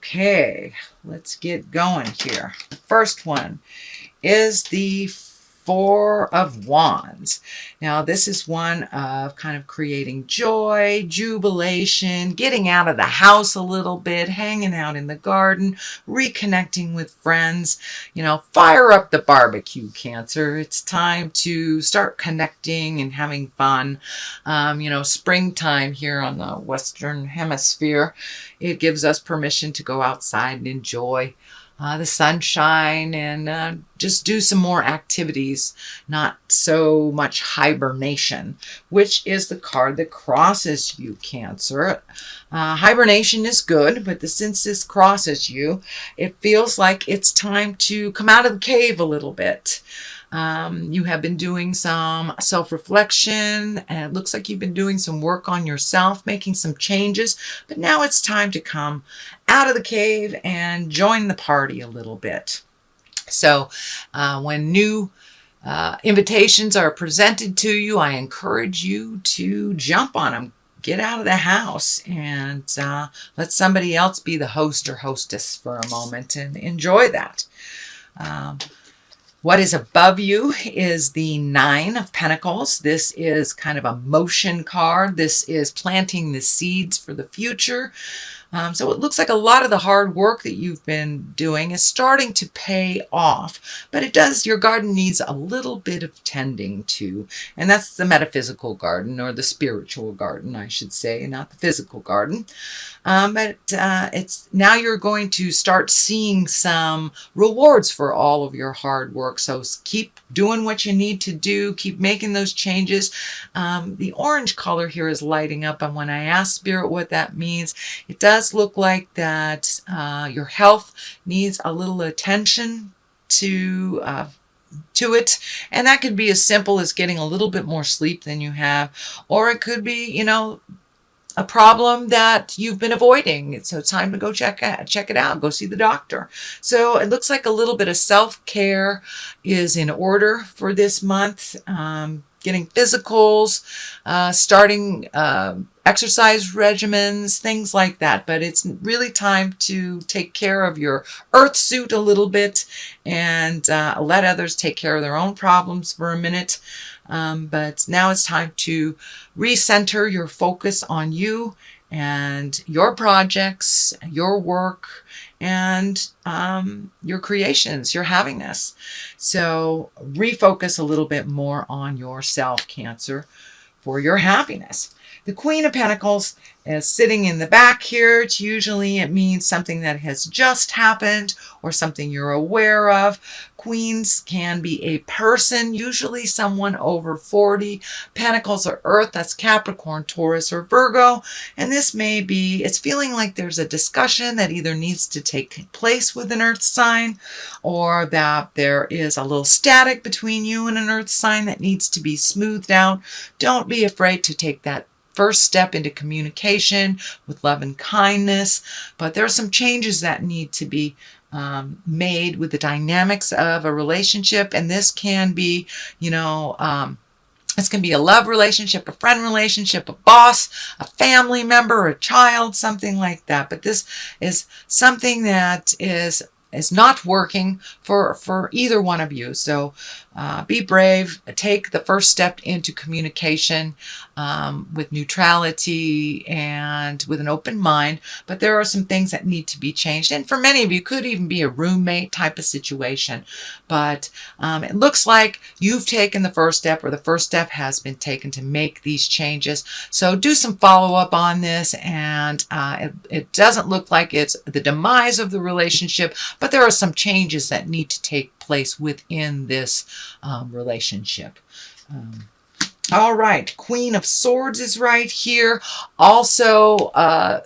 Okay, let's get going here. The first one is the Four of Wands. Now, this is one of kind of creating joy, jubilation, getting out of the house a little bit, hanging out in the garden, reconnecting with friends. Fire up the barbecue, Cancer. It's time to start connecting and having fun. Springtime here on the Western Hemisphere, it gives us permission to go outside and enjoy the sunshine and just do some more activities, not so much hibernation, which is the card that crosses you, Cancer. Hibernation is good, but since this crosses you, it feels like it's time to come out of the cave a little bit. You have been doing some self-reflection, and it looks like you've been doing some work on yourself, making some changes, but now it's time to come out of the cave and join the party a little bit. So when new invitations are presented to you, I encourage you to jump on them. Get out of the house and let somebody else be the host or hostess for a moment and enjoy that. What is above you is the Nine of Pentacles. This is kind of a motion card. This is planting the seeds for the future. So it looks like a lot of the hard work that you've been doing is starting to pay off, but your garden needs a little bit of tending to, and that's the metaphysical garden, or the spiritual garden, I should say, not the physical garden. But it's now you're going to start seeing some rewards for all of your hard work. So keep doing what you need to do. Keep making those changes. The orange color here is lighting up, and when I ask Spirit what that means, it does look like that your health needs a little attention to it, and that could be as simple as getting a little bit more sleep than you have, or it could be a problem that you've been avoiding. So it's time to go check it out, go see the doctor. So it looks like a little bit of self-care is in order for this month. Getting physicals, starting exercise regimens, things like that. But it's really time to take care of your earth suit a little bit and let others take care of their own problems for a minute. But now it's time to recenter your focus on you and your projects, your work, and your creations, your happiness. So refocus a little bit more on yourself, Cancer, for your happiness. The Queen of Pentacles is sitting in the back here. It means something that has just happened or something you're aware of. Queens can be a person, usually someone over 40. Pentacles are Earth, that's Capricorn, Taurus, or Virgo. And this may be, it's feeling like there's a discussion that either needs to take place with an Earth sign, or that there is a little static between you and an Earth sign that needs to be smoothed out. Don't be afraid to take that first step into communication with love and kindness, but there are some changes that need to be made with the dynamics of a relationship, and this can be, this can be a love relationship, a friend relationship, a boss, a family member, a child, something like that. But this is something that is not working for either one of you. So be brave, take the first step into communication with neutrality and with an open mind. But there are some things that need to be changed. And for many of you, could even be a roommate type of situation. But it looks like you've taken the first step, or the first step has been taken to make these changes. So do some follow-up on this, and it doesn't look like it's the demise of the relationship, but there are some changes that need to take place within this relationship. All right, Queen of Swords is right here. Also,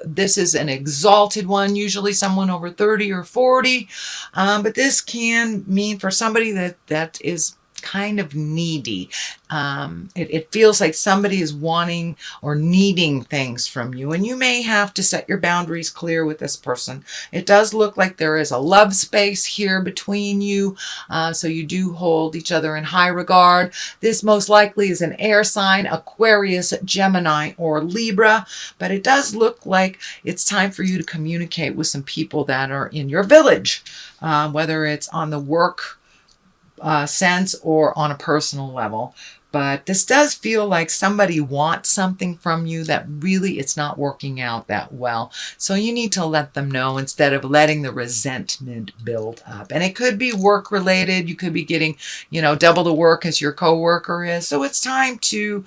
this is an exalted one, usually someone over 30 or 40. But this can mean for somebody that is kind of needy. It feels like somebody is wanting or needing things from you, and you may have to set your boundaries clear with this person. It does look like there is a love space here between you, so you do hold each other in high regard. This most likely is an air sign, Aquarius, Gemini, or Libra, but it does look like it's time for you to communicate with some people that are in your village, whether it's on the work sense or on a personal level. But this does feel like somebody wants something from you that really it's not working out that well. So you need to let them know instead of letting the resentment build up. And it could be work related. You could be getting, double the work as your coworker is. So it's time to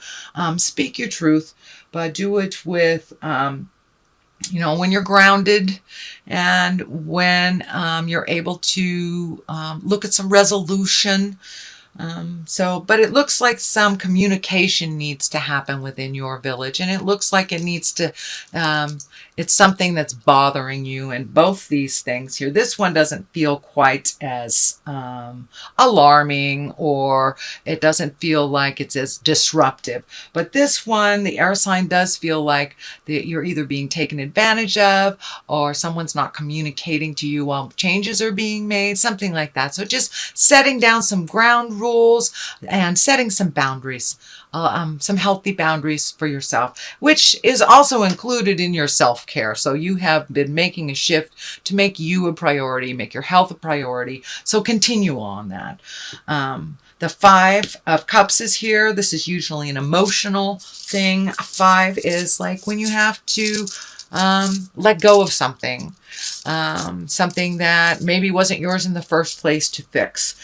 speak your truth, but do it with, when you're grounded and when you're able to look at some resolution. But it looks like some communication needs to happen within your village, and it looks like it needs to, it's something that's bothering you. And both these things here, this one doesn't feel quite as alarming, or it doesn't feel like it's as disruptive. But this one, the air sign, does feel like that you're either being taken advantage of, or someone's not communicating to you while changes are being made, something like that. So just setting down some ground rules and setting some boundaries, some healthy boundaries for yourself, which is also included in your self-care. So you have been making a shift to make you a priority, make your health a priority. So continue on that. The Five of Cups is here. This is usually an emotional thing. 5 is like when you have to let go of something. Something that maybe wasn't yours in the first place to fix.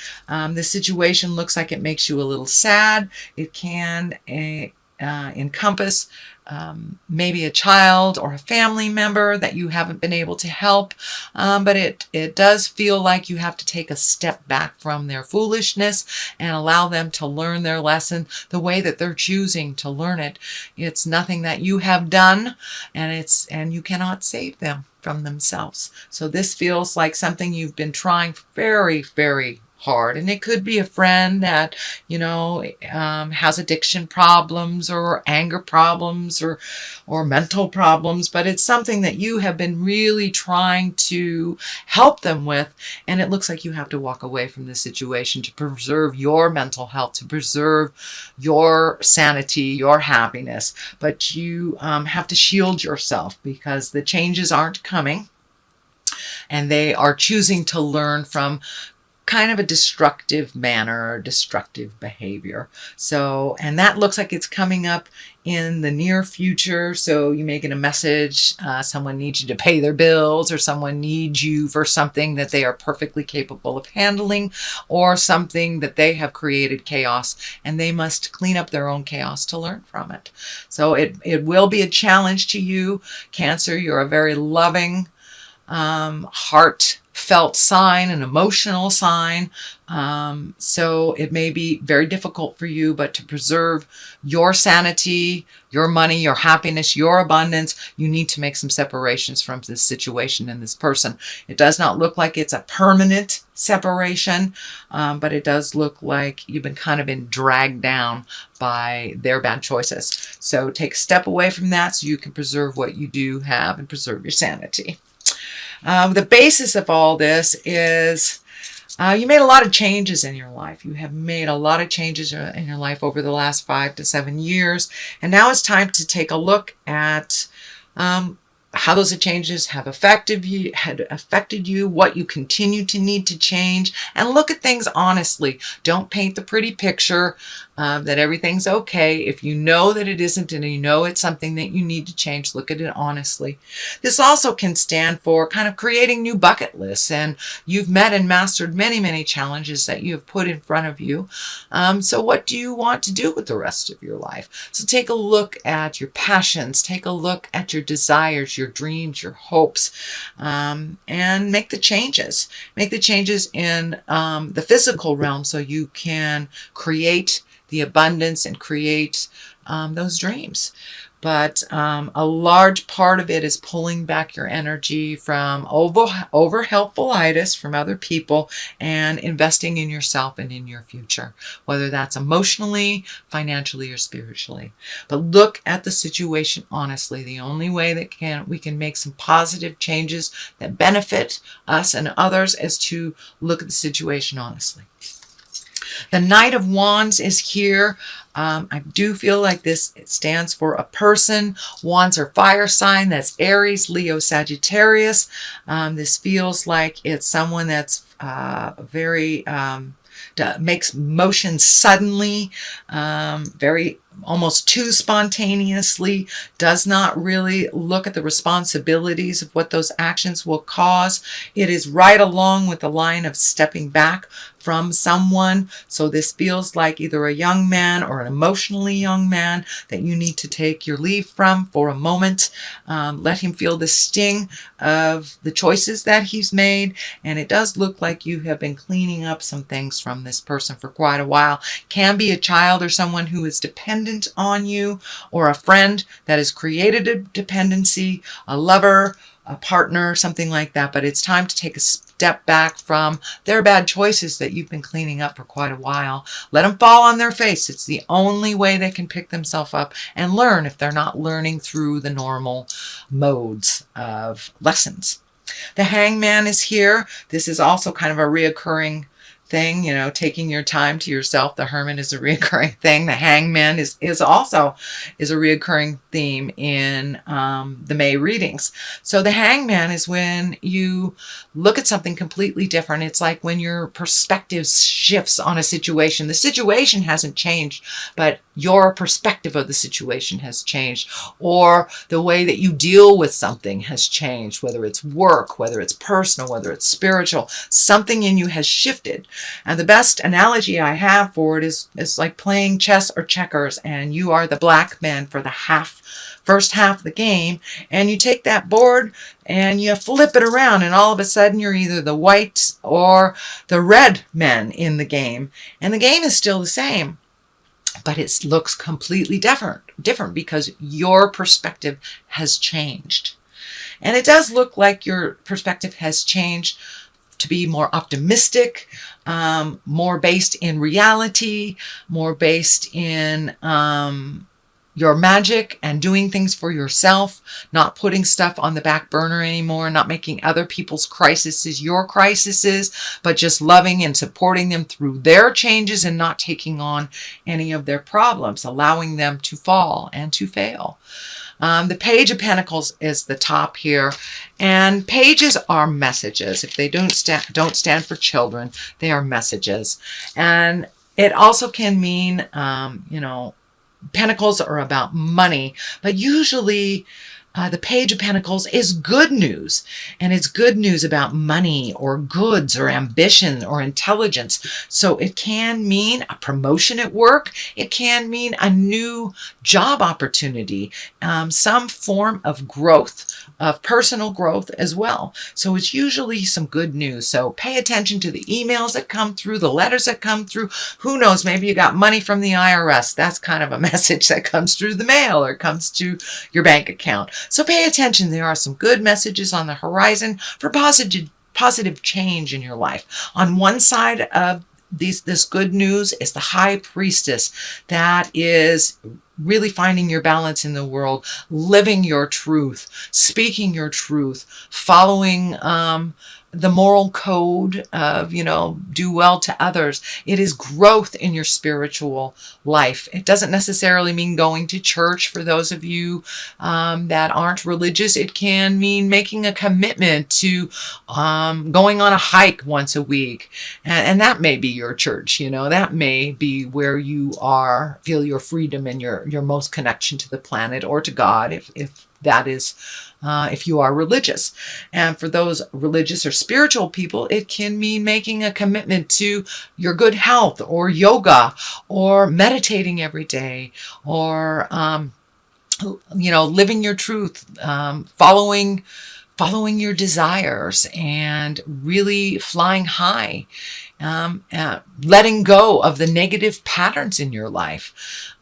This situation looks like it makes you a little sad. It can encompass maybe a child or a family member that you haven't been able to help. But it does feel like you have to take a step back from their foolishness and allow them to learn their lesson the way that they're choosing to learn it. It's nothing that you have done, and you cannot save them from themselves. So this feels like something you've been trying very, very hard. And it could be a friend that, has addiction problems or anger problems or mental problems, but it's something that you have been really trying to help them with. And it looks like you have to walk away from this situation to preserve your mental health, to preserve your sanity, your happiness. But you have to shield yourself because the changes aren't coming, and they are choosing to learn from kind of a destructive manner or destructive behavior. So, and that looks like it's coming up in the near future. So you may get a message, someone needs you to pay their bills, or someone needs you for something that they are perfectly capable of handling, or something that they have created chaos and they must clean up their own chaos to learn from it. So it will be a challenge to you, Cancer. You're a very loving, heartfelt sign, an emotional sign. So it may be very difficult for you, but to preserve your sanity, your money, your happiness, your abundance, you need to make some separations from this situation and this person. It does not look like it's a permanent separation, but it does look like you've been dragged down by their bad choices. So take a step away from that so you can preserve what you do have and preserve your sanity. The basis of all this is you made a lot of changes in your life. You have made a lot of changes in your life over the last 5 to 7 years. And now it's time to take a look at how those changes have affected you, what you continue to need to change, and look at things honestly. Don't paint the pretty picture that everything's okay. If you know that it isn't and you know it's something that you need to change, look at it honestly. This also can stand for kind of creating new bucket lists, and you've met and mastered many, many challenges that you have put in front of you. So what do you want to do with the rest of your life? So take a look at your passions, take a look at your desires, your dreams, your hopes, and make the changes. Make the changes in the physical realm so you can create the abundance and create those dreams. but a large part of it is pulling back your energy from over helpfulitis from other people and investing in yourself and in your future, whether that's emotionally, financially, or spiritually. But look at the situation honestly. The only way that we can make some positive changes that benefit us and others is to look at the situation honestly. The Knight of Wands is here. I do feel like this stands for a person. Wands are fire sign. That's Aries, Leo, Sagittarius. This feels like it's someone that's very makes motion suddenly, very almost too spontaneously, does not really look at the responsibilities of what those actions will cause. It is right along with the line of stepping back from someone. So this feels like either a young man or an emotionally young man that you need to take your leave from for a moment. Let him feel the sting of the choices that he's made. And it does look like you have been cleaning up some things from this person for quite a while. Can be a child or someone who is dependent on you, or a friend that has created a dependency, a lover, a partner, something like that. But it's time to take a step back from their bad choices that you've been cleaning up for quite a while. Let them fall on their face. It's the only way they can pick themselves up and learn if they're not learning through the normal modes of lessons. The Hangman is here. This is also kind of a reoccurring thing, taking your time to yourself. The Hermit is a reoccurring thing. The Hangman is also a reoccurring theme in the May readings. So the Hangman is when you look at something completely different. It's like when your perspective shifts on a situation. The situation hasn't changed, but your perspective of the situation has changed, or the way that you deal with something has changed, whether it's work, whether it's personal, whether it's spiritual. Something in you has shifted. And the best analogy I have for it is like playing chess or checkers, and you are the black man for the first half of the game, and you take that board and you flip it around, and all of a sudden you're either the white or the red men in the game, and the game is still the same, but it looks completely different because your perspective has changed. And it does look like your perspective has changed to be more optimistic, more based in reality, more based in your magic and doing things for yourself, not putting stuff on the back burner anymore, not making other people's crises your crises, but just loving and supporting them through their changes and not taking on any of their problems, allowing them to fall and to fail. The Page of Pentacles is the top here, and pages are messages. If they don't stand for children, they are messages. And it also can mean, Pentacles are about money, but usually the Page of Pentacles is good news, and it's good news about money or goods or ambition or intelligence. So it can mean a promotion at work. It can mean a new job opportunity, some form of growth, of personal growth as well. So it's usually some good news. So pay attention to the emails that come through, the letters that come through. Who knows, maybe you got money from the IRS. That's kind of a message that comes through the mail or comes to your bank account. So pay attention. There are some good messages on the horizon for positive change in your life. On one side of this good news is the High Priestess. That is really finding your balance in the world, living your truth, speaking your truth, following the moral code of, do well to others. It is growth in your spiritual life. It doesn't necessarily mean going to church for those of you that aren't religious. It can mean making a commitment to going on a hike once a week. And that may be your church, that may be where you feel your freedom and your most connection to the planet or to God, if that is if you are religious. And for those religious or spiritual people, it can mean making a commitment to your good health, or yoga, or meditating every day, or living your truth, following your desires, and really flying high letting go of the negative patterns in your life,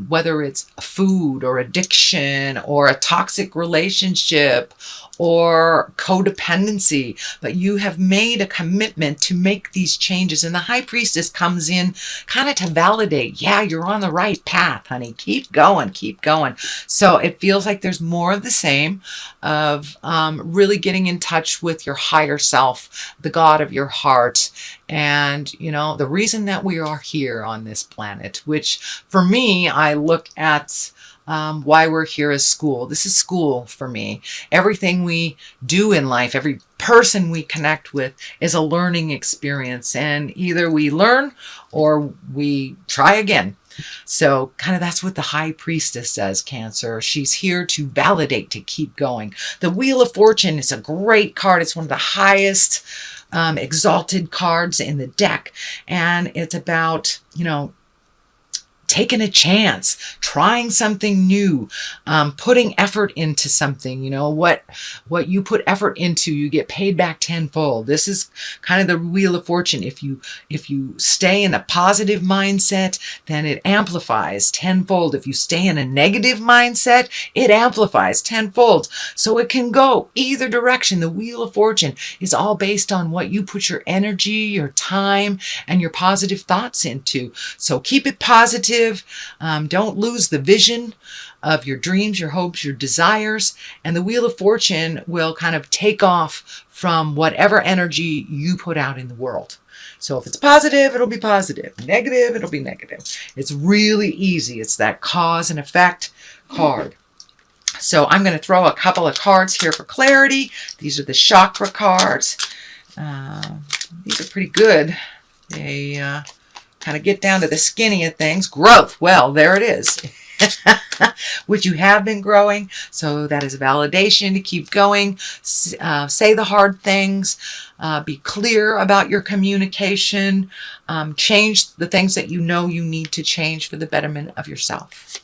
whether it's food or addiction or a toxic relationship or codependency, but you have made a commitment to make these changes. And the high priestess comes in kind of to validate, yeah, you're on the right path, honey. Keep going, keep going. So it feels like there's more of the same of really getting in touch with your higher self, the God of your heart. And, you know, the reason that we are here on this planet, which for me, I look at why we're here as school. This is school for me. Everything we do in life, every person we connect with is a learning experience. And either we learn or we try again. So kind of that's what the high priestess says, Cancer. She's here to validate, to keep going. The Wheel of Fortune is a great card. It's one of the highest exalted cards in the deck. And it's about, you know, taking a chance, trying something new, putting effort into something. You know, what you put effort into, you get paid back tenfold. This is kind of the Wheel of Fortune. If you stay in a positive mindset, then it amplifies tenfold. If you stay in a negative mindset, it amplifies tenfold. So it can go either direction. The Wheel of Fortune is all based on what you put your energy, your time, and your positive thoughts into. So keep it positive. Don't lose the vision of your dreams, your hopes, your desires, and the Wheel of Fortune will kind of take off from whatever energy you put out in the world. So if it's positive, it'll be positive. Negative, it'll be negative. It's really easy. It's that cause and effect card. So I'm going to throw a couple of cards here for clarity. These are the chakra cards. These are pretty good. They kind of get down to the skinny of things. Growth. Well, there it is. Which you have been growing. So that is a validation to keep going. Say the hard things. Be clear about your communication. Change the things that you know you need to change for the betterment of yourself.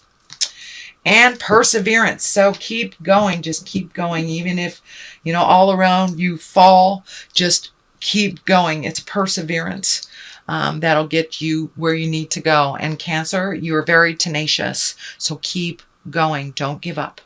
And perseverance. So keep going. Just keep going. Even if, you know, all around you fall, just keep going. It's perseverance. That'll get you where you need to go. And Cancer, you are very tenacious. So keep going. Don't give up.